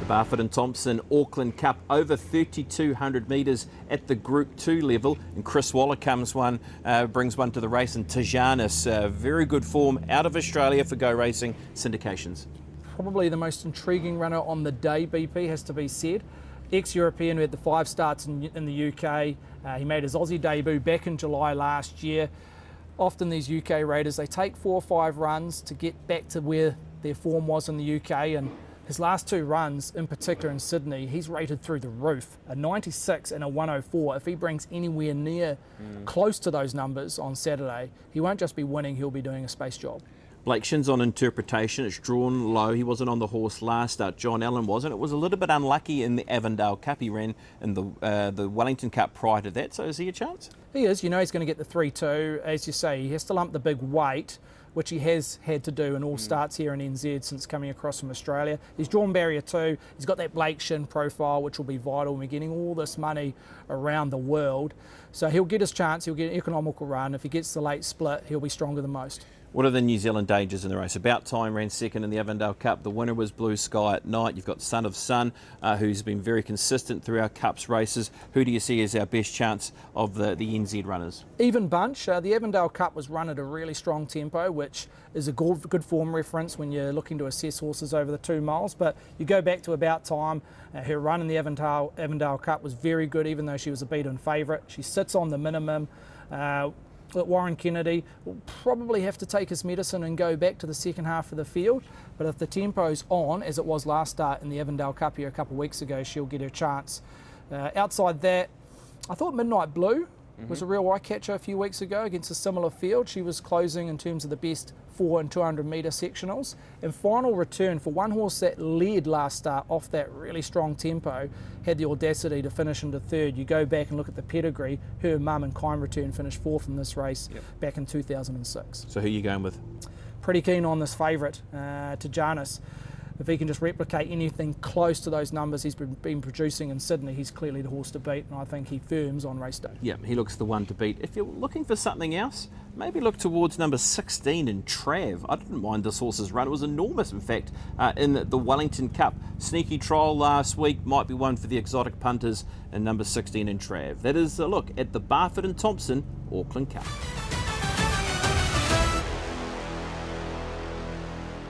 Barfoot and Thompson Auckland Cup over 3,200 metres at the Group 2 level, and Chris Waller brings one to the race, and Tijanis, very good form out of Australia for Go Racing Syndications. Probably the most intriguing runner on the day, BP, has to be said. Ex-European who had the 5 starts in the UK. He made his Aussie debut back in July last year. Often these UK raiders, they take 4 or 5 runs to get back to where their form was in the UK, and his last 2 runs, in particular in Sydney, he's rated through the roof. A 96 and a 104. If he brings anywhere near close to those numbers on Saturday, he won't just be winning, he'll be doing a space job. Blake Shin's on interpretation. It's drawn low. He wasn't on the horse last start. John Allen wasn't. It was a little bit unlucky in the Avondale Cup. He ran in the Wellington Cup prior to that. So is he a chance? He is. You know he's going to get the 3-2. As you say, he has to lump the big weight, which he has had to do in all starts here in NZ since coming across from Australia. He's drawn barrier 2. He's got that Blake Shin profile, which will be vital. We're getting all this money around the world. So he'll get his chance. He'll get an economical run. If he gets the late split, he'll be stronger than most. What are the New Zealand dangers in the race? About Time ran second in the Avondale Cup. The winner was Blue Sky at night. You've got Son of Sun, who's been very consistent through our Cups races. Who do you see as our best chance of the NZ runners? Even bunch. The Avondale Cup was run at a really strong tempo, which is a good form reference when you're looking to assess horses over the 2 miles. But you go back to About Time, her run in the Avondale Cup was very good, even though she was a beaten favourite. She sits on the minimum. Warren Kennedy will probably have to take his medicine and go back to the second half of the field, but if the tempo's on, as it was last start in the Avondale Cup here a couple of weeks ago, she'll get her chance. Outside that, I thought Midnight Blue was a real eye catcher a few weeks ago against a similar field. She was closing in terms of the best 4 and 200 metre sectionals. And Final Return, for one horse that led last start off that really strong tempo, had the audacity to finish into 3rd. You go back and look at the pedigree. Her mum and Kind Return finished 4th in this race back in 2006. So who are you going with? Pretty keen on this favourite, Tijanis. If he can just replicate anything close to those numbers he's been producing in Sydney, he's clearly the horse to beat, and I think he firms on race day. Yeah, he looks the one to beat. If you're looking for something else, maybe look towards number 16 in Trav. I didn't mind this horse's run. It was enormous, in fact, in the Wellington Cup. Sneaky trial last week, might be one for the exotic punters, and number 16 in Trav. That is a look at the Barfoot and Thompson Auckland Cup.